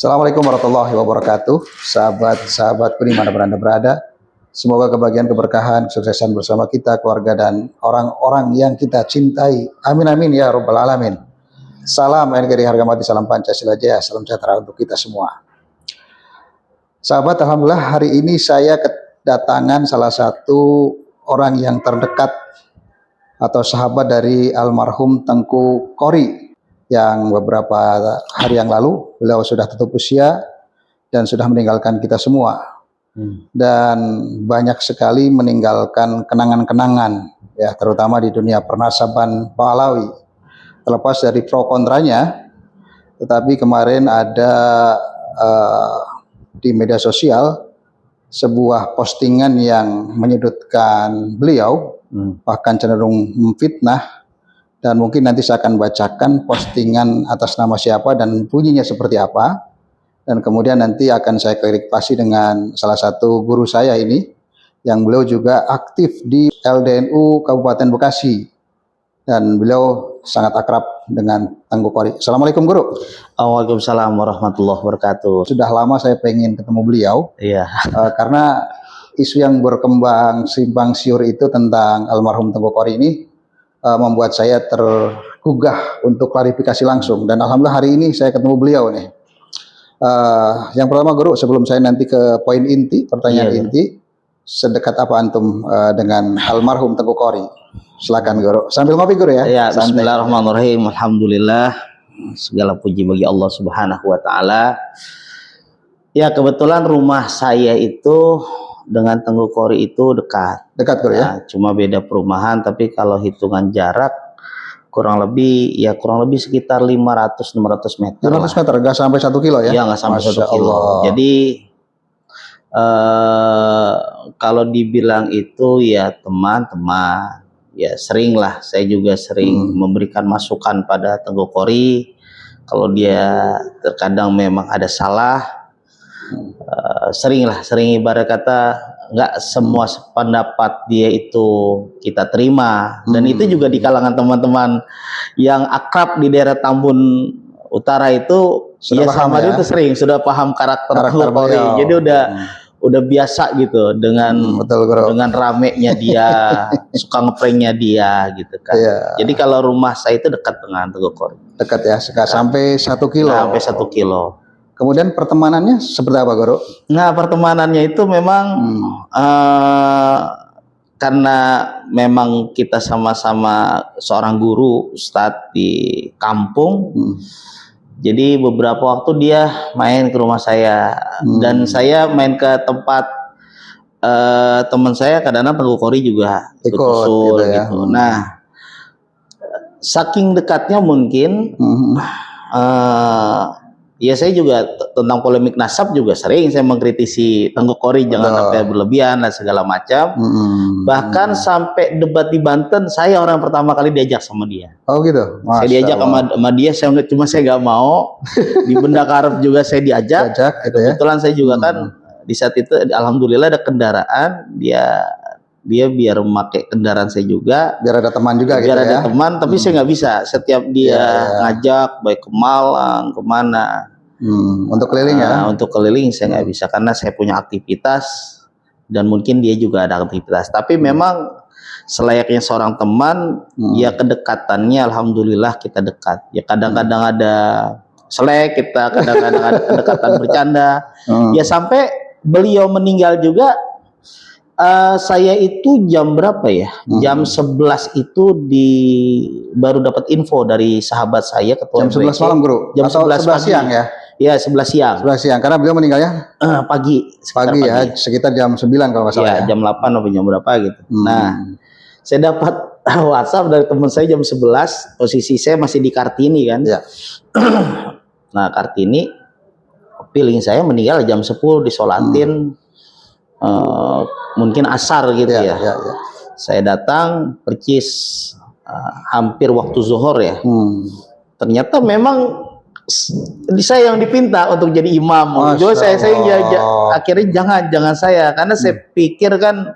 Assalamualaikum warahmatullahi wabarakatuh. Sahabat-sahabatku dimanapun Anda berada, semoga kebahagiaan, keberkahan, kesuksesan bersama kita, keluarga, dan orang-orang yang kita cintai. Amin amin ya rabbal alamin. Salam NKRI harga mati, salam Pancasila Jaya, salam sejahtera untuk kita semua. Sahabat, alhamdulillah hari ini saya kedatangan salah satu orang yang terdekat atau sahabat dari almarhum Tengku Qori, yang beberapa hari yang lalu beliau sudah tutup usia dan sudah meninggalkan kita semua. Dan banyak sekali meninggalkan kenangan-kenangan, ya, terutama di dunia pernasaban pahlawi. Terlepas dari pro kontranya, tetapi kemarin ada di media sosial sebuah postingan yang menyudutkan beliau, bahkan cenderung memfitnah. Dan mungkin nanti saya akan bacakan postingan atas nama siapa dan bunyinya seperti apa. Dan kemudian nanti akan saya klarifikasi dengan salah satu guru saya ini, yang beliau juga aktif di LDNU Kabupaten Bekasi. Dan beliau sangat akrab dengan Tengku Qori. Assalamualaikum Guru. Waalaikumsalam warahmatullahi wabarakatuh. Sudah lama saya pengen ketemu beliau. Iya. Karena isu yang berkembang simpang siur itu tentang almarhum Tengku Qori ini membuat saya tergugah untuk klarifikasi langsung, dan alhamdulillah hari ini saya ketemu beliau nih. Yang pertama Guru, sebelum saya nanti ke poin inti, pertanyaan inti, sedekat apa antum dengan almarhum Tengku Qori? Silakan Guru, sambil ngopi Guru ya. Ya, bismillahirrahmanirrahim. Alhamdulillah, segala puji bagi Allah Subhanahu wa taala. Ya, kebetulan rumah saya itu dengan Tengku Qori itu dekat Guru ya. Cuma beda perumahan, tapi kalau hitungan jarak kurang lebih sekitar 500-600 meter. 500 meter, nggak sampai 1 kilo ya? Iya, nggak sampai 1 kilo. Jadi kalau dibilang itu ya teman-teman, ya sering lah, saya juga sering memberikan masukan pada Tengku Qori. Kalau dia terkadang memang ada salah, sering ibarat kata nggak semua pendapat dia itu kita terima. Dan itu juga di kalangan teman-teman yang akrab di daerah Tambun Utara itu sudah sama ya? Itu sering sudah paham karakter Tengku Qori. Jadi udah biasa gitu dengan dengan ramenya dia, suka ngepranknya dia gitu kan. Jadi kalau rumah saya itu dekat dengan Tengku Qori. Dekat ya, sampai 1 kilo. Sampai 1 kilo. Kemudian pertemanannya seperti apa Guru? Nah, pertemanannya itu memang karena memang kita sama-sama seorang guru ustadz di kampung. Jadi beberapa waktu dia main ke rumah saya, dan saya main ke tempat teman saya, kadang-kadang Tengku Qori juga ikut gitu. Nah, saking dekatnya mungkin ya saya juga tentang polemik nasab juga sering saya mengkritisi Tengku Qori, jangan sampai berlebihan dan segala macam. Bahkan sampai debat di Banten, saya orang pertama kali diajak sama dia. Oh gitu. Saya diajak sama dia, cuma saya nggak mau. Di Benda Karep juga saya diajak. Kebetulan saya juga kan di saat itu alhamdulillah ada kendaraan, dia biar memakai kendaraan saya juga, biar ada teman juga, biar ada teman. Tapi saya nggak bisa setiap dia ngajak baik ke Malang kemana untuk keliling ya. Untuk keliling saya nggak bisa karena saya punya aktivitas dan mungkin dia juga ada aktivitas. Tapi memang selayaknya seorang teman, ya kedekatannya alhamdulillah kita dekat. Ya kadang-kadang ada selek kita, kadang-kadang ada kedekatan bercanda. Ya sampai beliau meninggal juga. Saya itu jam berapa ya? Jam 11 itu baru dapat info dari sahabat saya, ketua jam 11 malam Guru? Jam 11 siang ya? Iya, 11 siang. 11 siang, karena beliau meninggalnya pagi ya, sekitar jam 9 kalau nggak salah ya? Jam 8 atau jam berapa gitu. Nah, saya dapat WhatsApp dari teman saya jam 11, posisi saya masih di Kartini kan. Nah, Kartini, feeling saya meninggal jam 10, disolatin. Mungkin asar gitu ya. Saya datang percis hampir waktu zuhur ya. Ternyata memang saya yang dipinta untuk jadi imam. Jadi saya akhirnya jangan saya, karena saya pikir kan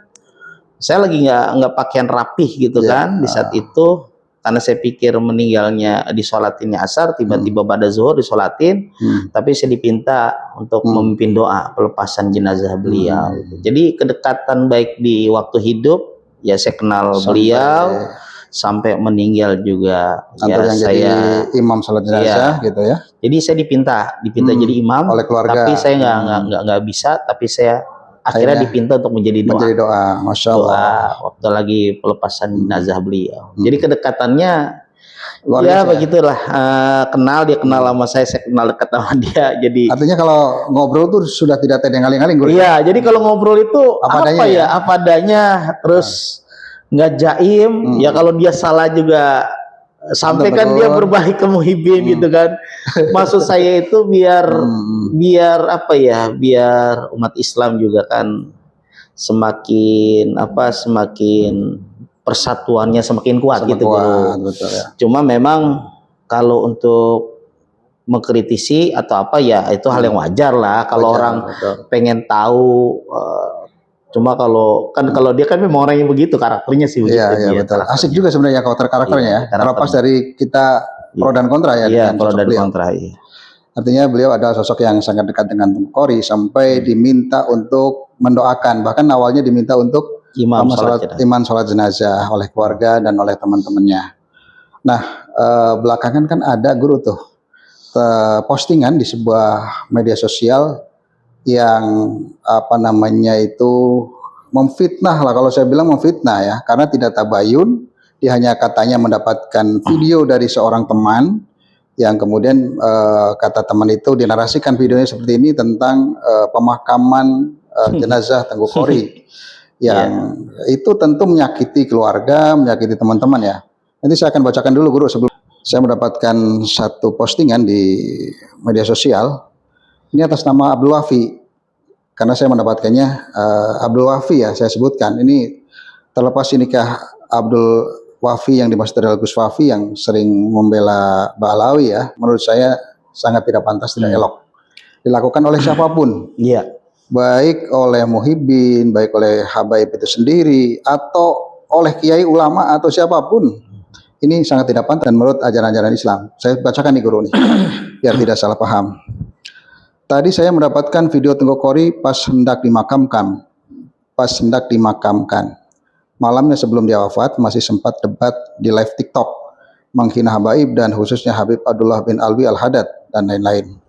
saya lagi nggak pakaian rapih gitu kan di saat itu. karena saya pikir meninggalnya disolatinnya asar, tiba-tiba pada zuhur disolatin, tapi saya dipinta untuk memimpin doa pelepasan jenazah beliau. Jadi kedekatan baik di waktu hidup, ya saya kenal beliau, sampai meninggal juga. Antum yang saya jadi imam salat jenazah gitu ya. Jadi saya dipinta jadi imam oleh keluarga. Tapi saya nggak bisa, tapi saya akhirnya dipinta untuk menjadi doa. Masya Allah. Waktu lagi pelepasan jenazah beliau. Jadi kedekatannya luar ya biasa, begitulah. Dia kenal sama saya kenal dekat sama dia. Jadi artinya kalau ngobrol tuh sudah tidak ada yang ngaling-ngaling. Iya, jadi kalau ngobrol itu apa adanya, terus nggak jaim. Ya kalau dia salah juga sampaikan, dia berbalik ke muhibin gitu kan. Maksud saya itu biar umat Islam juga kan semakin persatuannya semakin kuat gitu. Betul, ya. Cuma memang kalau untuk mengkritisi atau apa ya itu hal yang wajar lah kalau orang pengen tahu. Cuma kalau dia kan memang orang yang begitu, karakternya sih begitu. Iya, betul. Asik juga sebenarnya karakternya ya. Terlepas dari kita pro dan kontra ya. Iya, pro dan kontra. Iya. Artinya beliau adalah sosok yang sangat dekat dengan Tengku Qori sampai diminta untuk mendoakan. Bahkan awalnya diminta untuk imam sholat jenazah oleh keluarga dan oleh teman-temannya. Nah, belakangan kan ada guru tuh postingan di sebuah media sosial yang memfitnah lah, kalau saya bilang memfitnah ya, karena tidak tabayun. Dia hanya katanya mendapatkan video dari seorang teman yang kemudian kata teman itu dinarasikan videonya seperti ini tentang pemakaman jenazah Tengku Qori yang itu tentu menyakiti keluarga, menyakiti teman-teman ya. Nanti saya akan bacakan dulu guru sebelum saya mendapatkan satu postingan di media sosial. Ini atas nama Abdul Wafi, karena saya mendapatkannya Abdul Wafi ya, saya sebutkan. Ini terlepas nikah Abdul Wafi yang dimaksud adalah Gus Wafi yang sering membela Ba'alawi ya, menurut saya sangat tidak pantas, tidak elok dilakukan oleh siapapun. Iya. Baik oleh muhibin, baik oleh habaib itu sendiri, atau oleh kiai ulama atau siapapun. Ini sangat tidak pantas dan menurut ajaran-ajaran Islam. Saya bacakan nih guru nih, biar tidak salah paham. Tadi saya mendapatkan video Tengku Qori pas hendak dimakamkan. Malamnya sebelum dia wafat masih sempat debat di live TikTok menghina habaib dan khususnya Habib Abdullah bin Alwi Al-Haddad dan lain-lain.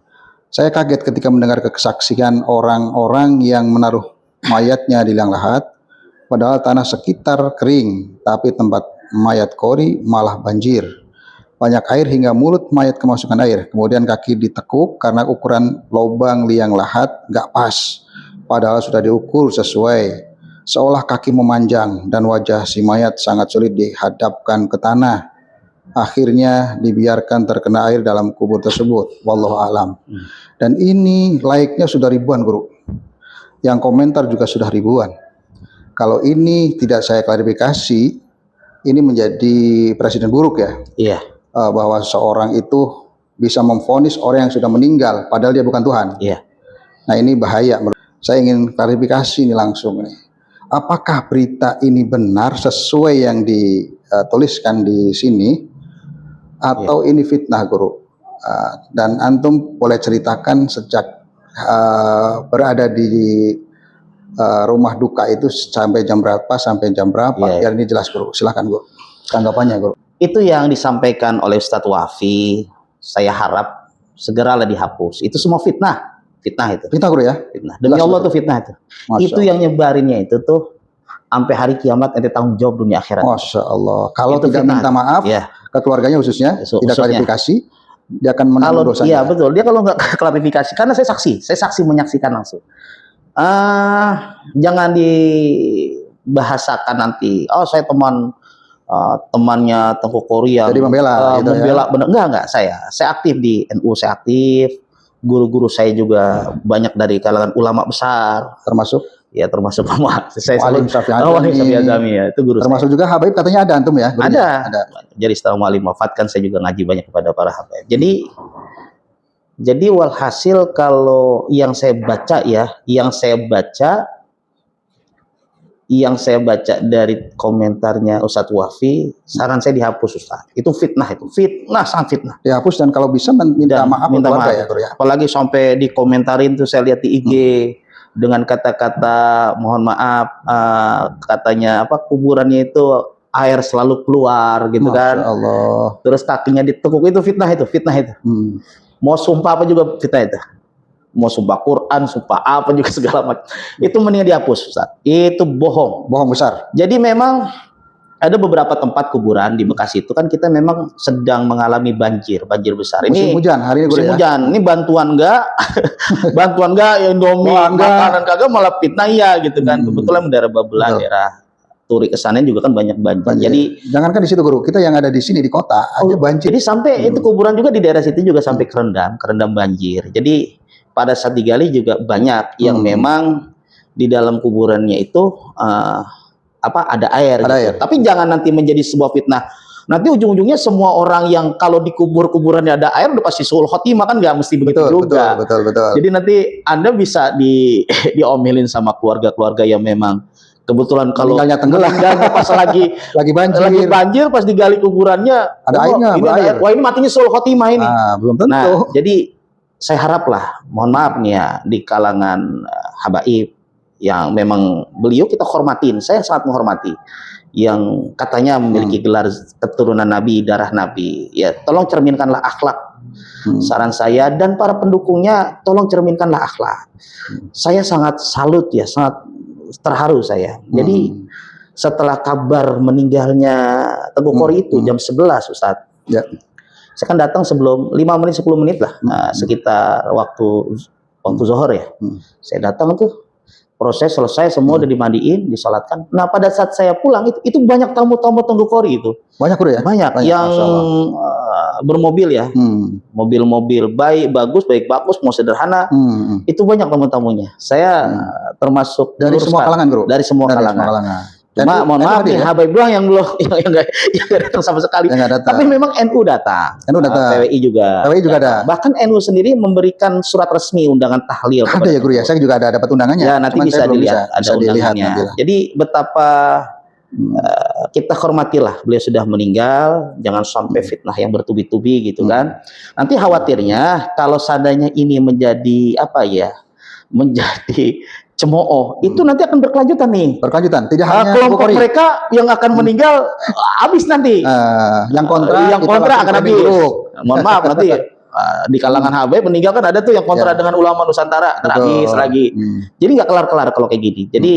Saya kaget ketika mendengar kesaksian orang-orang yang menaruh mayatnya di liang lahat, padahal tanah sekitar kering, tapi tempat mayat Qori malah banjir. Banyak air hingga mulut mayat kemasukan air. Kemudian kaki ditekuk karena ukuran lubang liang lahat nggak pas. Padahal sudah diukur sesuai. Seolah kaki memanjang dan wajah si mayat sangat sulit dihadapkan ke tanah. Akhirnya dibiarkan terkena air dalam kubur tersebut. Wallahu alam. Dan ini laiknya sudah ribuan guru. Yang komentar juga sudah ribuan. Kalau ini tidak saya klarifikasi, ini menjadi presiden buruk ya. Iya. Bahwa seorang itu bisa memvonis orang yang sudah meninggal padahal dia bukan Tuhan. Iya. Nah ini bahaya. Saya ingin klarifikasi ini langsung nih. Apakah berita ini benar sesuai yang dituliskan di sini atau ini fitnah guru? Dan antum boleh ceritakan sejak berada di rumah duka itu sampai jam berapa biar ini jelas guru. Silakan guru. Tanggapannya guru. Itu yang disampaikan oleh Ustadz Wafi, saya harap segeralah dihapus. Itu semua fitnah itu. Fitnah guru ya? Fitnah. Demi Allah tuh fitnah itu. Itu yang nyebarinnya itu tuh sampai hari kiamat nanti tanggung jawab dunia akhirat. Masya Allah. Kalau itu tidak fitnah. Minta maaf ke keluarganya tidak klarifikasi, dia akan menanggung dosanya. Iya betul. Dia kalau nggak klarifikasi, karena saya saksi menyaksikan langsung. Jangan dibahasakan nanti. Oh saya temannya Tengku Qori yang jadi membela benar. Enggak saya aktif di NU, saya aktif, guru-guru saya juga banyak dari kalangan ulama besar, termasuk saya Mu'alim Syafi'i Azami ya, itu guru termasuk saya. Juga habaib katanya ada antum ya? Ada. Jadi setelah Mu'alim wafat kan saya juga ngaji banyak kepada para habaib. Jadi walhasil kalau yang saya baca yang saya baca dari komentarnya Ustadz Wafi, saran saya dihapus Ustadz. Itu fitnah, sangat fitnah. Dihapus dan kalau bisa minta maaf minta keluarga maaf. ya, Guru ya. Apalagi sampai dikomentarin tuh saya lihat di IG dengan kata-kata mohon maaf, katanya apa, kuburannya itu air selalu keluar gitu kan. Masya Allah. Terus kakinya ditekuk, itu fitnah itu. Mau sumpah apa juga fitnah itu. Mau sumpah Quran, sumpah apa juga segala macam. Itu mending dihapus Ustaz. Itu bohong. Bohong besar. Jadi memang ada beberapa tempat kuburan di Bekasi itu kan kita memang sedang mengalami banjir besar. Musim hujan hari ini, Guru musim ya. hujan. Ini bantuan enggak? bantuan enggak, Indomie, makanan kagak, malah fitnah ya gitu kan. Kebetulan daerah Babelan, daerah Turi kesana juga kan banyak banjir. Jadi jangankan di situ Guru, kita yang ada di sini di kota aja banjir. Jadi sampai itu kuburan juga di daerah situ juga sampai kerendam banjir. Jadi pada saat digali juga banyak yang memang di dalam kuburannya itu ada air. Gitu. Tapi jangan nanti menjadi sebuah fitnah. Nanti ujung-ujungnya semua orang yang kalau di kuburannya ada air udah pasti suul khotimah, kan nggak mesti begitu juga. Betul. Jadi nanti Anda bisa diomelin sama keluarga-keluarga yang memang kebetulan kalau tenggelam pas lagi banjir pas digali kuburannya ada airnya, wah ini matinya suul khotimah ini. Belum tentu. Nah, jadi saya haraplah, mohon maaf nih ya, di kalangan habaib yang memang beliau kita hormatin, saya sangat menghormati, yang katanya memiliki gelar keturunan Nabi, darah Nabi, ya tolong cerminkanlah akhlak. Saran saya dan para pendukungnya, tolong cerminkanlah akhlak. Saya sangat salut ya, sangat terharu saya. Jadi setelah kabar meninggalnya Teguh Qori itu jam 11 Ustadz. Ya. Saya kan datang sebelum 5 menit 10 menit lah, sekitar waktu zuhur ya. Saya datang tuh, proses selesai semua udah dimandiin, disolatkan. Nah pada saat saya pulang itu banyak tamu-tamu Teguh Qori itu. Banyak Guru ya? Banyak yang bermobil ya, mobil-mobil baik bagus, mau sederhana, itu banyak tamu-tamunya. Saya termasuk dari semua kalangan Guru. Dari semua kalangan. Cuma mohon maaf nih, habaib doang yang belum yang nggak datang sama sekali. Tapi memang NU datang. PWI juga ada. Bahkan NU sendiri memberikan surat resmi undangan tahlil. Ada ya Guru ya, saya juga ada dapat undangannya. Ya nanti bisa dilihat, ada undangannya. Jadi betapa kita hormatilah, beliau sudah meninggal, jangan sampai fitnah yang bertubi-tubi gitu kan. Nanti khawatirnya kalau seandainya ini menjadi menjadi cemooh, itu nanti akan berkelanjutan nih. Tidak hanya kelompok mereka yang akan meninggal habis nanti. Yang kontra akan habis. Mohon maaf nanti di kalangan habaib meninggal kan ada tuh yang kontra dengan ulama Nusantara, habis lagi. Jadi nggak kelar-kelar kalau kayak gini. Jadi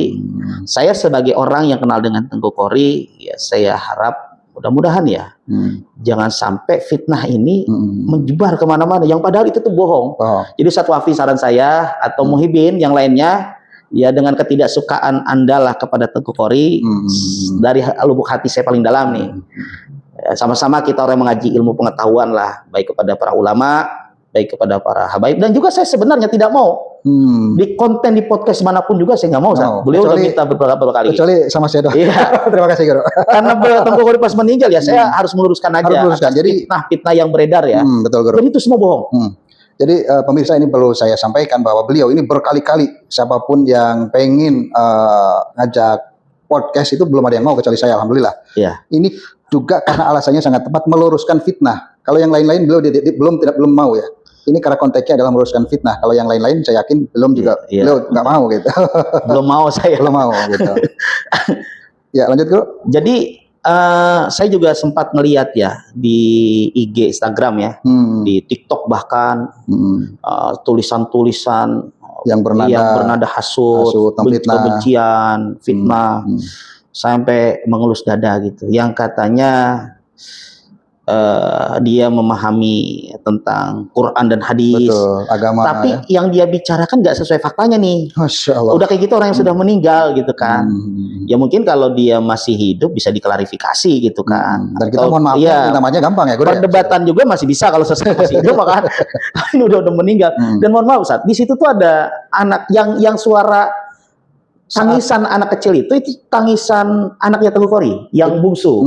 saya sebagai orang yang kenal dengan Teguh Qori, ya saya harap mudah-mudahan ya jangan sampai fitnah ini menyebar kemana-mana. Yang padahal itu tuh bohong. Jadi Ustadz Wafi, saran saya atau Muhibin yang lainnya, ya dengan ketidaksukaan Anda lah kepada Teguh Qori, dari lubuk hati saya paling dalam nih. Sama-sama kita orang mengaji ilmu pengetahuan lah, baik kepada para ulama, baik kepada para habaib, dan juga saya sebenarnya tidak mau di konten di podcast manapun juga saya nggak mau. Beliau udah minta beberapa kali. Kecuali sama saya doang. Iya. Terima kasih Guru. Karena Teguh Qori pas meninggal ya saya harus meluruskan aja. Jadi fitnah yang beredar ya. Betul Guru. Jadi itu semua bohong. Jadi pemirsa, ini perlu saya sampaikan bahwa beliau ini berkali-kali, siapapun yang pengen ngajak podcast itu belum ada yang mau kecuali saya, alhamdulillah. Iya. Ini juga karena alasannya sangat tepat, meluruskan fitnah. Kalau yang lain-lain beliau belum mau ya. Ini karena konteksnya adalah meluruskan fitnah. Kalau yang lain-lain saya yakin belum juga, beliau nggak mau gitu. Belum mau saya. Belum mau gitu. Ya lanjut Guru. Jadi saya juga sempat ngelihat ya di IG, Instagram ya, di TikTok bahkan tulisan-tulisan yang bernada hasut, kebencian, fitnah, sampai mengelus dada gitu. Yang katanya dia memahami tentang Quran dan hadis. Betul, agama. Tapi yang dia bicarakan nggak sesuai faktanya nih. Masya Allah. Udah kayak gitu orang yang sudah meninggal gitu kan. Ya mungkin kalau dia masih hidup bisa diklarifikasi gitu kan. Dan kita mohon maaf, namanya gampang ya. Perdebatan juga masih bisa kalau selesai masih hidup kan. Ini udah meninggal. Dan mohon maaf Ustaz, di situ tuh ada anak yang suara tangisan anak kecil itu tangisan anaknya Teguh Kori yang bungsu.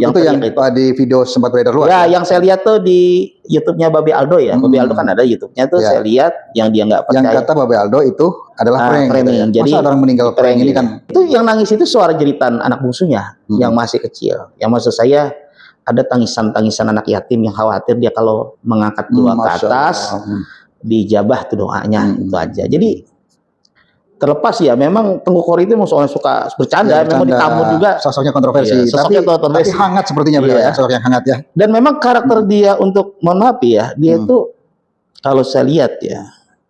Yang itu yang di video sempat beredar luas. Ya, yang saya lihat tuh di YouTube-nya Babe Aldo ya. Babe Aldo kan ada YouTube-nya tuh, saya lihat yang dia nggak percaya. Yang kata Babe Aldo itu adalah prank. Gitu ya. Jadi masa orang meninggal prank ini kan. Itu yang nangis itu suara jeritan anak bungsunya yang masih kecil. Yang maksud saya ada tangisan-tangisan anak yatim yang khawatir dia kalau mengangkat dua ke atas dijabah tuh doanya, itu aja. Jadi terlepas ya, memang Teguh Kori itu soalnya suka bercanda, memang ditamu juga. Sosoknya kontroversi, tapi hangat sepertinya beliau ya, sosok yang hangat ya. Dan memang karakter dia untuk, mohon maaf ya, dia itu kalau saya lihat ya,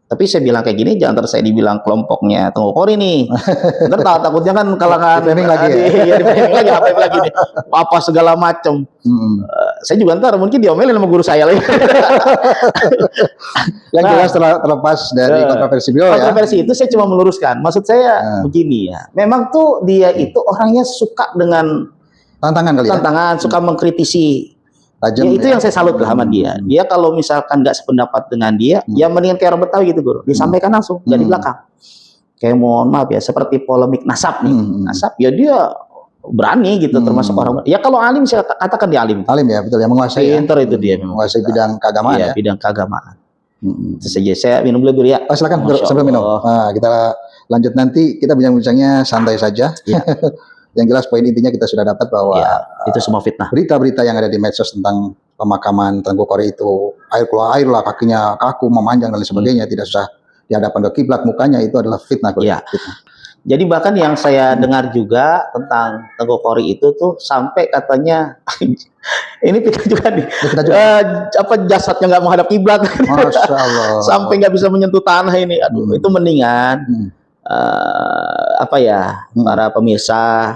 tapi saya bilang kayak gini, jangan terus saya dibilang kelompoknya Teguh Kori nih. Ntar takutnya kan kalangan lagi ya. Lagi nih, apa segala macam. Saya juga ntar mungkin diomelin sama guru saya lagi. Yang jelas terlepas dari kontroversi beliau ya. Kontroversi itu saya cuma meluruskan. Maksud saya begini ya. Memang tuh dia itu orangnya suka dengan tantangan kali ya. Tantangan, suka mengkritisi. Tajam, ya itu yang saya salut lah sama dia. Dia kalau misalkan nggak sependapat dengan dia, ya mendingan kayak orang Betawi gitu, Guru. Disampaikan langsung, nggak di belakang. Kayak mohon maaf ya, seperti polemik nasab nih. Nasab ya dia berani gitu, termasuk orang. Ya kalau alim saya katakan dia alim. Alim ya, betul ya, menguasai. Pinter itu dia, menguasai bidang keagamaan ya. Bidang keagamaan. Itu saja, saya minum dulu Guru ya. Silakan Guru, sambil minum. Nah, kita lanjut nanti, kita bincang-bincangnya santai saja. Ya. Yang jelas poin intinya kita sudah dapat bahwa itu semua fitnah. Berita-berita yang ada di medsos tentang pemakaman Teguh Kori itu air keluar air lah, kakinya kaku, memanjang dan lain sebagainya, tidak usah dihadapkan ke kiblat, mukanya itu adalah fitnah. Fitnah. Jadi bahkan yang saya dengar juga tentang Teguh Kori itu tuh sampai katanya ini fitnah juga nih. Apa jasadnya nggak menghadap kiblat. Masya Allah. Sampai nggak bisa menyentuh tanah ini. Aduh, itu mendingan para pemirsa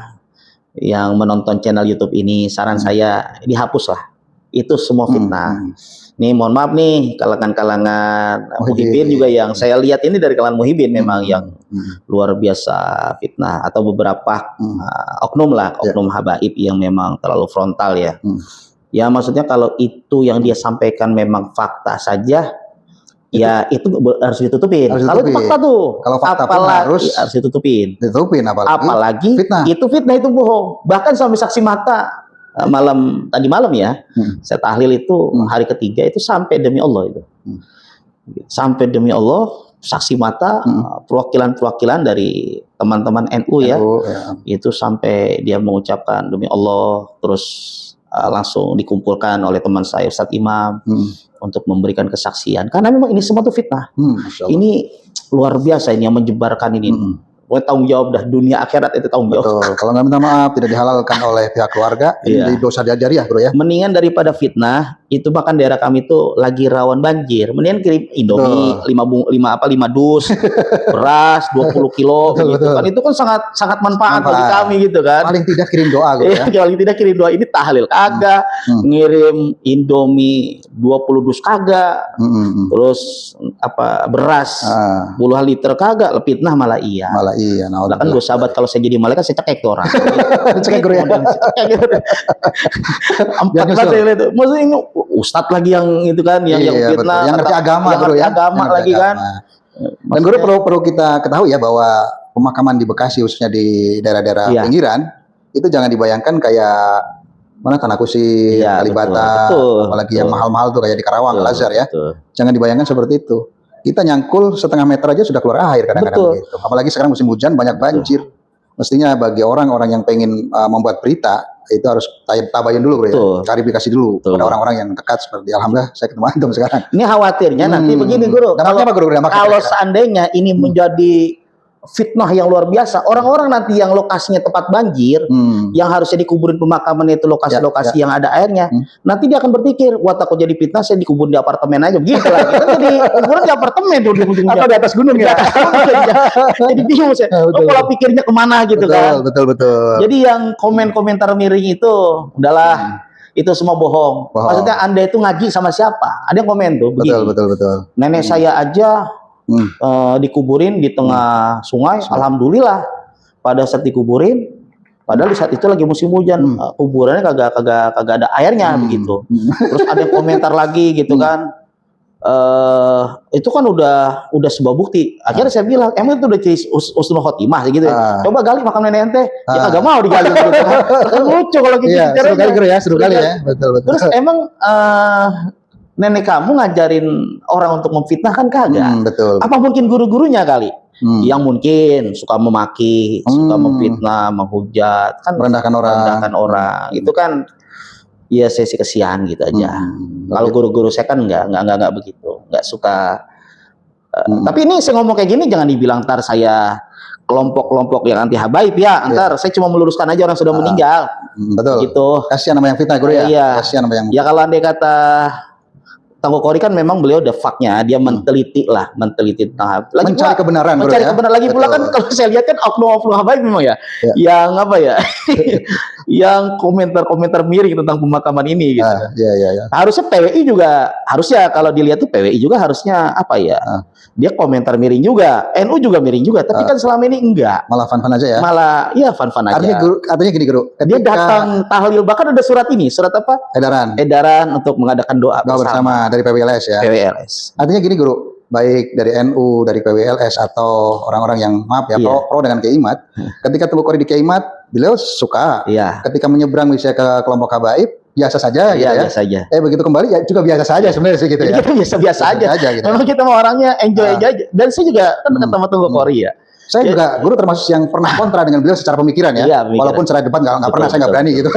yang menonton channel YouTube ini, saran saya dihapuslah. Itu semua fitnah. Nih mohon maaf nih, kalangan-kalangan Muhibin juga yang saya lihat ini dari kalangan Muhibin memang yang luar biasa fitnah, atau beberapa oknum habaib yang memang terlalu frontal ya. Ya maksudnya kalau itu yang dia sampaikan memang fakta saja, ya itu harus ditutupin. Kalau itu fakta tuh, kalau fakta pun harus ditutupin. Apalagi fitnah. Itu fitnah, itu bohong. Bahkan suami saksi mata tadi malam ya, saya tahlil itu hari ketiga itu sampai demi Allah itu, sampai demi Allah saksi mata perwakilan dari teman-teman NU ya, itu sampai dia mengucapkan demi Allah, terus langsung dikumpulkan oleh teman saya Ustadz Imam untuk memberikan kesaksian, karena memang ini semua itu fitnah. Ini luar biasa ini yang menjebarkan ini. Tanggung jawab dah, dunia akhirat itu tanggung jawab. Betul. Kalau nggak minta maaf, tidak dihalalkan oleh pihak keluarga, ini dosa jariah Bro ya. Mendingan daripada fitnah, itu bahkan daerah kami itu lagi rawan banjir. Mendingan kirim Indomie 5 dus, beras 20 kilo gitu kan. Itu kan sangat manfaat bagi kami gitu kan. Paling tidak kirim doa Bro ya. Paling tidak kirim doa, ini tahlil kagak, ngirim Indomie 20 dus kagak. Terus beras puluhan liter kagak, fitnah malah iya. Iya, kan gue sahabat kalau saya jadi malaikat saya cekek tuh orang. Cekek Guru ya. Itu. Maksudnya ini ustadz lagi yang itu kan, yang fitnah, yang ngerti agama Guru ya. Agama lagi kan. Dan Guru perlu kita ketahui ya bahwa pemakaman di Bekasi khususnya di daerah-daerah pinggiran itu jangan dibayangkan kayak mana Tanah Kusir, Kalibata, apalagi yang mahal-mahal tuh kayak di Karawang, Al-Azhar ya. Jangan dibayangkan seperti itu. Kita nyangkul setengah meter aja sudah keluar air kadang-kadang begitu. Apalagi sekarang musim hujan banyak banjir. Mestinya bagi orang-orang yang pengen membuat berita itu harus tabayun dulu Bro ya. Klarifikasi dulu pada orang-orang yang dekat seperti alhamdulillah saya ketemu antum sekarang. Ini khawatirnya nanti begini Guru. Kalau seandainya ini menjadi fitnah yang luar biasa, orang-orang nanti yang lokasinya tempat banjir, yang harusnya dikuburin pemakaman itu lokasi-lokasi yang ada airnya, nanti dia akan berpikir, wah takut jadi fitnah, saya dikuburin di apartemen aja, gitu lah. Kita jadi kuburan di apartemen tuh di ujungnya. Apa di atas gunung ya? Jadi bingung saya. Pola pikirnya kemana gitu kan? Betul. Jadi yang komen-komentar miring itu, udahlah. Itu semua bohong. Maksudnya Anda itu ngaji sama siapa? Ada yang komen tuh begini. Betul. Nenek saya aja dikuburin di tengah sungai, alhamdulillah pada saat dikuburin, padahal di saat itu lagi musim hujan, kuburannya kagak ada airnya begitu. Terus ada yang komentar lagi gitu kan, itu kan udah sebuah bukti. Akhirnya saya bilang, emang itu udah ciri husnul khotimah gitu ya. Coba gali makam nenek ente. Ya kagak mau digali gitu. Kan lucu kalau gitu. Iya, seru kali Guru ya, seru kali ya. Betul. Terus emang nenek kamu ngajarin orang untuk memfitnah kan kagak? Betul. Apa mungkin guru-gurunya kali? Yang mungkin suka memaki, suka memfitnah, menghujat, kan merendahkan orang. Itu kan ya saya sih kesian gitu aja. Kalau guru-guru saya kan enggak begitu, enggak suka. Tapi ini saya ngomong kayak gini jangan dibilang ntar saya kelompok-kelompok yang anti habaib ya. Ntar saya cuma meluruskan aja orang sudah meninggal. Betul. Gitu. Kasihan sama yang fitnah Guru ya. Iya. Kasihan sama yang. Ya kalau andai kata Tengku Qori kan memang beliau the fact-nya, dia meneliti tentang mencari kebenaran. Mencari kebenaran lagi pula kan kalau saya lihat kan oknum habaib memang ya. Yang apa ya? Yang komentar-komentar miring tentang pemakaman ini gitu. Iya. Harusnya PWI juga, harusnya kalau dilihat tuh PWI juga harusnya apa ya? Dia komentar miring juga, NU juga miring juga, tapi kan selama ini enggak. Malah fun-fun aja ya. Malah ya fun-fun aja. Artinya gini Guru, dia datang tahlil, bahkan ada surat ini, surat apa? Edaran untuk mengadakan doa bersama dari PWLS ya. PWLS. Artinya gini Guru, baik dari NU, dari PWLS atau orang-orang yang maaf ya pro dengan Kiai Imad, ketika Tengku Qori di Kiai Imad, beliau suka. Ketika menyeberang misalnya ke kelompok habaib, biasa saja gitu ya. Biasa aja. Begitu kembali ya juga biasa saja sebenarnya sih gitu ya. Kita biasa-biasa aja. Gitu. Memang kita mau orangnya enjoy aja. Dan saya juga kan ketemu Tengku Qori ya. Saya juga Guru termasuk yang pernah kontra dengan beliau secara pemikiran ya. Walaupun secara debat nggak pernah, saya nggak berani gitu.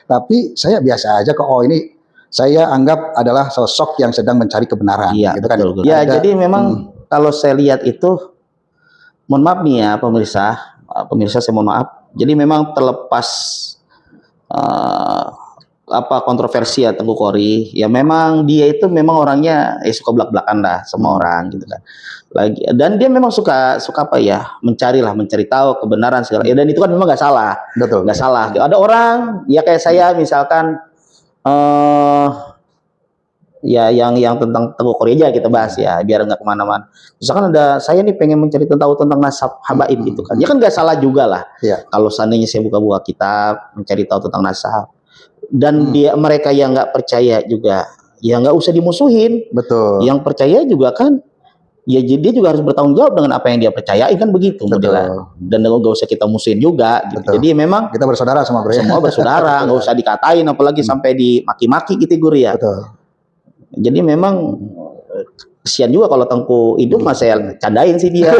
Tapi saya biasa aja kok. Ini saya anggap adalah sosok yang sedang mencari kebenaran. Gitu kan. Ya, jadi memang kalau saya lihat itu, mohon maaf nih ya pemirsa saya mohon maaf. Jadi memang terlepas kontroversi ya Tengku Qori, ya memang dia itu memang orangnya suka belak-belakan dah sama orang gitu kan. Dan dia memang suka apa ya, mencari tahu kebenaran segala. Dan itu kan memang nggak salah. Betul. Nggak salah. Ada orang ya kayak saya misalkan ya yang tentang Tengku Qori aja kita bahas ya biar nggak kemana-mana. Misalkan ada saya nih pengen mencari tahu tentang nasab habaib gitu kan. Ya kan nggak salah juga lah. Kalau seandainya saya buka kitab mencari tahu tentang nasab dan mereka yang nggak percaya juga ya nggak usah dimusuhin. Betul. Yang percaya juga kan ya dia juga harus bertanggung jawab dengan apa yang dia percayai kan begitu. Dan nggak usah kita musuhin juga gitu. Jadi memang kita bersaudara semua bersaudara, nggak usah dikatain apalagi sampai dimaki-maki gitu Guru ya. Jadi memang kesian juga kalau Tengku hidup mas saya candain sih dia.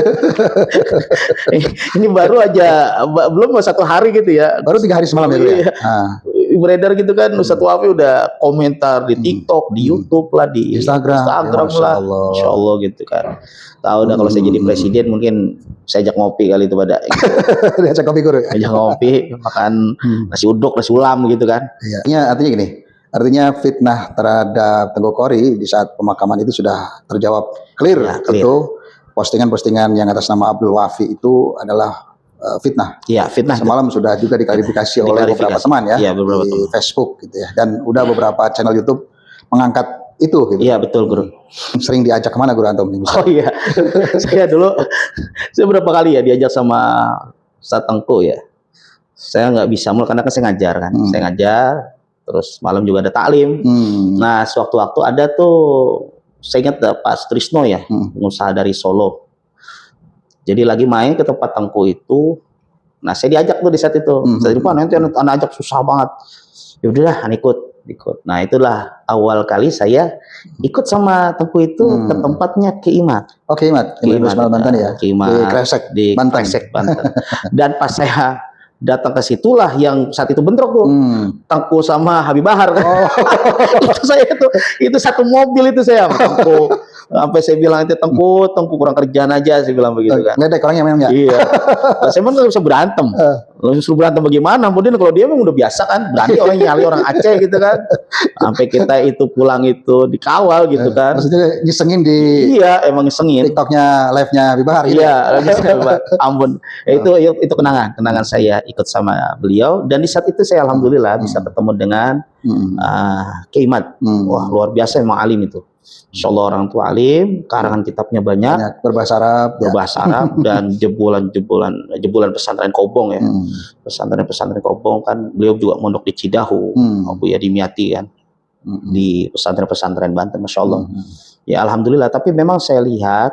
Ini baru aja belum 1 hari gitu ya. Baru 3 hari semalam ya. Beredar gitu kan, Ustadz Wafi udah komentar di TikTok, di YouTube lah, di Instagram lah, Masya Allah gitu kan. Tahu dah kalau saya jadi presiden mungkin saya ajak ngopi kali itu pada. Diajak ngopi Guru. Ajak ngopi, makan nasi uduk, nasi ulam gitu kan. Iya, artinya gini. Artinya fitnah terhadap Tengku Qori di saat pemakaman itu sudah terjawab clear. Tentu postingan-postingan yang atas nama Abdul Wafi itu adalah fitnah. Iya, fitnah. Semalam sudah juga diklarifikasi oleh beberapa teman ya, di Facebook gitu ya. Dan udah beberapa channel YouTube mengangkat itu gitu. Iya, betul Guru. Sering diajak kemana Guru Antum? Oh iya. saya berapa kali ya diajak sama Ustadz Tengku ya. Saya nggak bisa mulu karena kan saya ngajar kan. Saya ngajar, terus malam juga ada taklim. Nah, sewaktu-waktu ada tuh saya ingat Pak Sutrisno ya, pengusaha dari Solo. Jadi lagi main ke tempat Tengku itu, nah saya diajak tuh di saat itu. Saya lupa nanti anak ajak susah banget. Ya udahlah, ikut. Nah itulah awal kali saya ikut sama Tengku itu ke tempatnya Kiai Imad. Oh Kiai Imad, Banten ya. Kiai Imad di Kresek, Banten. Dan pas saya datang ke situlah yang saat itu bentrok tuh Tengku sama Habib Bahar. itu satu mobil itu saya sama Tengku. Sampai saya bilang itu Tengku kurang kerjaan aja, saya bilang begitu kan. Ledek orangnya memang ya. Iya. Nah, saya nggak bisa berantem. Lalu suruh berantem bagaimana? Kemudian kalau dia memang udah biasa kan, berani orang nyali orang Aceh gitu kan. Sampai kita itu pulang itu dikawal gitu kan. Maksudnya nyesengin di. Iya, emang nyesengin. TikToknya live-nya Habib Bahar. Iya, ampun. Itu kenangan saya ikut sama beliau dan di saat itu saya alhamdulillah bisa ketemu dengan Kiai Imad. Wah, luar biasa emang alim itu. Insyaallah orang tua alim, karangan kitabnya banyak berbahasa Arab dan jebolan pesantren Kobong ya. Pesantren Kobong kan beliau juga mondok di Cidahu, Abu Yadi Miati kan. Di pesantren Banten, Masya Allah. Ya alhamdulillah, tapi memang saya lihat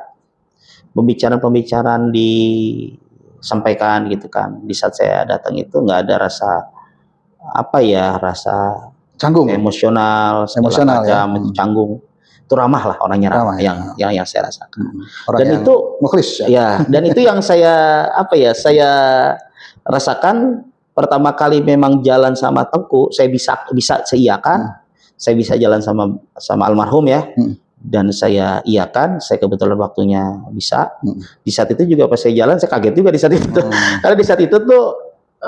pembicaraan-pembicaraan disampaikan gitu kan. Di saat saya datang itu nggak ada rasa apa ya, rasa Canggung. emosional, Emosional ya. macam itu canggung. Itu ramah lah, orangnya ramah, Ramah, ya. yang saya rasakan. Orang Dan yang itu mukhlis ya. ya, dan itu yang saya apa ya, saya rasakan pertama kali memang jalan sama Tengku, saya bisa seiyakan. Saya bisa jalan sama almarhum ya. Dan saya iakan, saya kebetulan waktunya bisa. Di saat itu juga pas saya jalan, saya kaget juga di saat itu. Karena di saat itu tuh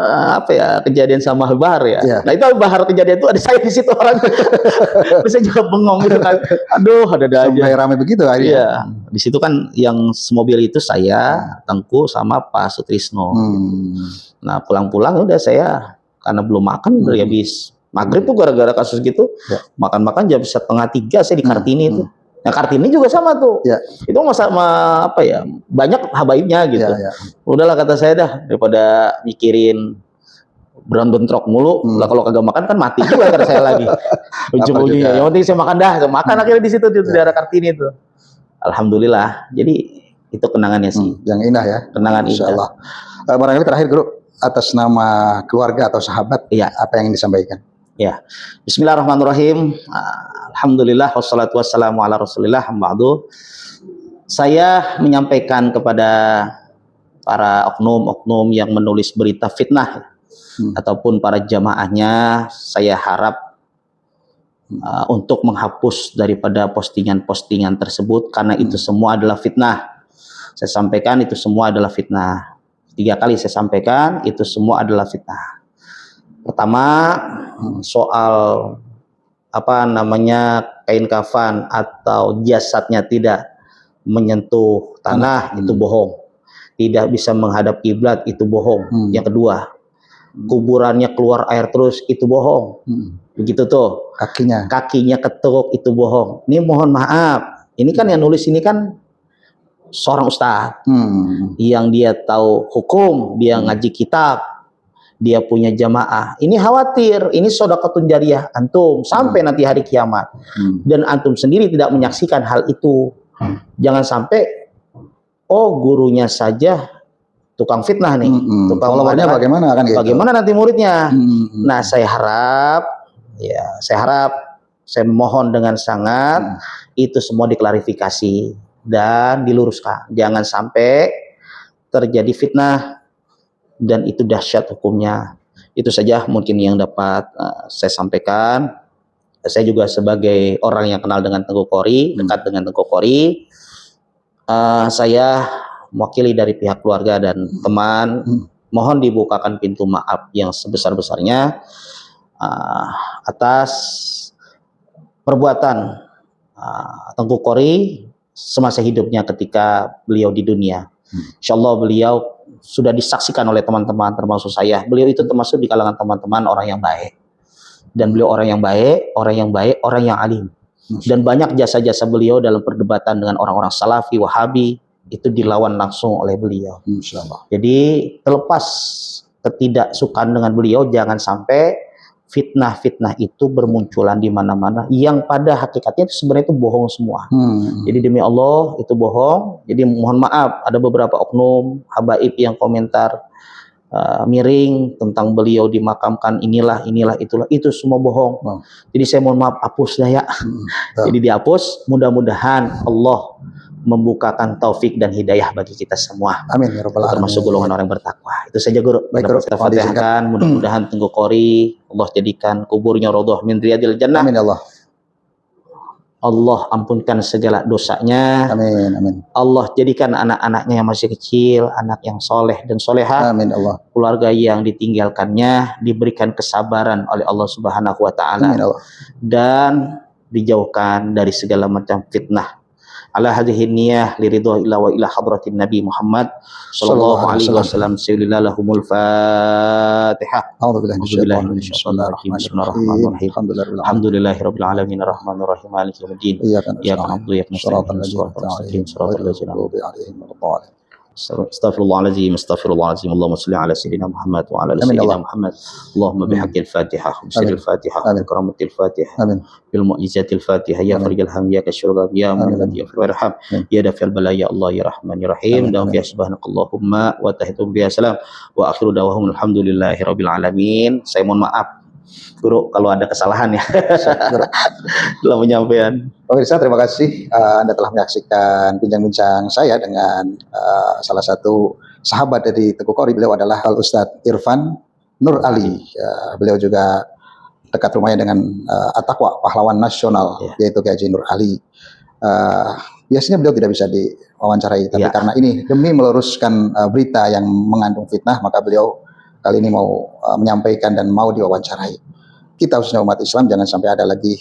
apa ya, kejadian sama Bahar ya. Nah itu Bahar kejadian itu ada saya di situ orang. Terus saya juga bengong gitu kan. Aduh, ada aja. Sampai ramai begitu akhirnya. Iya. Di situ kan yang semobil itu saya, Tengku sama Pak Sutrisno. Nah pulang-pulang udah saya karena belum makan dari habis maghrib tuh gara-gara kasus gitu. Makan-makan jam 2:30 saya di Kartini itu. Nah Kartini juga sama tuh. Itu sama apa ya, banyak habaibnya gitu. Udahlah kata saya dah, daripada mikirin bentrok mulu, lah kalau kagak makan kan mati juga kata saya lagi. Ujung-ujungnya, yang penting saya makan dah. Saya makan akhirnya di situ di daerah Kartini itu. Alhamdulillah. Jadi itu kenangannya sih. Yang indah ya. Kenangan indah. Allah. Barangkali terakhir Guru, atas nama keluarga atau sahabat, apa yang ingin disampaikan? Ya, Bismillahirrahmanirrahim. Alhamdulillah wassalatu wassalamu ala Rasulillah. Ba'du. Saya menyampaikan kepada para oknum-oknum yang menulis berita fitnah ataupun para jamaahnya, saya harap untuk menghapus daripada postingan-postingan tersebut karena itu semua adalah fitnah. Saya sampaikan itu semua adalah fitnah. 3 kali saya sampaikan itu semua adalah fitnah. Pertama, soal apa namanya, kain kafan atau jasadnya tidak menyentuh tanah, itu bohong. Tidak bisa menghadap kiblat, itu bohong. Yang kedua, kuburannya keluar air terus, itu bohong. Begitu tuh. Kakinya ketuk, itu bohong. Ini mohon maaf, ini kan yang nulis ini kan seorang ustadz yang dia tahu hukum, dia ngaji kitab, dia punya jamaah. Ini khawatir, ini sedekahun jariyah antum sampai nanti hari kiamat. Dan antum sendiri tidak menyaksikan hal itu. Jangan sampai gurunya saja tukang fitnah nih. Tukang followernya bagaimana kan gitu. Bagaimana nanti muridnya? Nah, saya harap saya mohon dengan sangat itu semua diklarifikasi dan diluruskan. Jangan sampai terjadi fitnah dan itu dahsyat hukumnya. Itu saja mungkin yang dapat saya sampaikan. Saya juga sebagai orang yang kenal dengan Tengku Qori, dekat dengan Tengku Qori, saya mewakili dari pihak keluarga dan teman, mohon dibukakan pintu maaf yang sebesar-besarnya atas perbuatan Tengku Qori semasa hidupnya ketika beliau di dunia. Insyaallah beliau sudah disaksikan oleh teman-teman termasuk saya. Beliau itu termasuk di kalangan teman-teman orang yang baik. Dan beliau orang yang baik, orang yang alim. Dan banyak jasa-jasa beliau dalam perdebatan dengan orang-orang Salafi, Wahabi itu dilawan langsung oleh beliau. Insyaallah. Jadi terlepas ketidaksukaan dengan beliau, jangan sampai fitnah-fitnah itu bermunculan di mana-mana yang pada hakikatnya itu sebenarnya itu bohong semua. Jadi demi Allah itu bohong. Jadi mohon maaf ada beberapa oknum habaib yang komentar miring tentang beliau dimakamkan inilah itulah, itu semua bohong. Jadi saya mohon maaf, hapus dah ya. Jadi dihapus, mudah-mudahan Allah membukakan taufik dan hidayah bagi kita semua. Amin ya rabbal alamin. Termasuk golongan orang bertakwa. Itu saja Guru. Baik, Guru. Kita fatihahkan, mudah-mudahan Tengku Qori Allah jadikan kuburnya raudhah min riyadil jannah. Amin ya Allah. Allah ampunkan segala dosanya. Amin, amin. Allah jadikan anak-anaknya yang masih kecil, anak yang soleh dan soleha. Amin Allah. Keluarga yang ditinggalkannya diberikan kesabaran oleh Allah Subhanahu wa taala. Amin Allah. Dan dijauhkan dari segala macam fitnah. Ala hadhihi niyah liridha illa wa ila hadratin Nabi Muhammad sallallahu alaihi wasallam. Lahumul Fatihah. A'udzubillahi minasyaitonir rajim. Bismillahirrahmanirrahim. Alhamdulillahirabbil alamin arrahmanir rahim maliki yaumiddin. Iyyaka na'budu wa iyyaka nasta'in. Shiratal ladzina an'amta 'alaihim ghairil maghdubi 'alaihim waladdallin. Astaghfirullahaladzim, astaghfirullahaladzim. Allahumma salli ala sayyidina Muhammad wa ala ali Amin ya sayyidina Allah. Muhammad. Allahumma bihaqqil Fatihah, wa sirril Fatihah, wa Amin. karamatil Fatihah, Amin. bil mu'jizatil Fatihah, ya Amin. farjal ham, ya kasyurul gham, ya man Amin. alladhi yaghfiru wa yarham, Amin. ya dafi'al bala, ya Allah, ya Rahman, ya Rahim. Amin. Dan Amin. fi subhanakallahumma wa tahiyatum biya salam wa akhiru da'wahum alhamdulillahi rabbil alamin. Saya mohon maaf Guru kalau ada kesalahan ya dalam penyampaian. Pemirsa, terima kasih Anda telah menyaksikan bincang-bincang saya dengan salah satu sahabat dari Teguh Qori. Beliau adalah Al Ustadz Irfan Nur Ali. Beliau juga dekat rumahnya dengan At-Taqwa, pahlawan nasional, yaitu Kiai Haji Nur Ali. Biasanya beliau tidak bisa diwawancarai, tapi karena ini demi meluruskan berita yang mengandung fitnah, maka beliau kali ini mau menyampaikan dan mau diwawancarai. Kita khususnya umat Islam jangan sampai ada lagi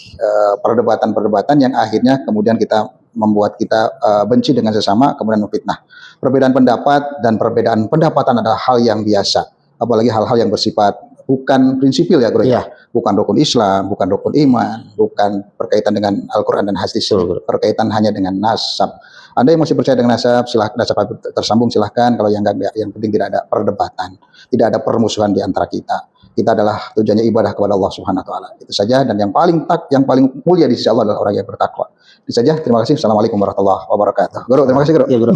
perdebatan-perdebatan yang akhirnya kemudian kita membuat kita benci dengan sesama, kemudian memfitnah. Perbedaan pendapat dan perbedaan pendapatan adalah hal yang biasa, apalagi hal-hal yang bersifat bukan prinsipil ya, Bro. Bukan rukun Islam, bukan rukun iman, bukan berkaitan dengan Al-Quran dan hadis, berkaitan hanya dengan nasab. Anda yang masih percaya dengan nasab, silahkan, nasab tersambung silahkan. Kalau yang enggak, yang penting tidak ada perdebatan, tidak ada permusuhan di antara kita. Kita adalah tujuannya ibadah kepada Allah Subhanahu wa taala. Itu saja, dan yang paling mulia di sisi Allah adalah orang yang bertakwa. Itu saja. Terima kasih. Assalamualaikum warahmatullahi wabarakatuh. Guru, terima kasih, Guru. Ya, Guru.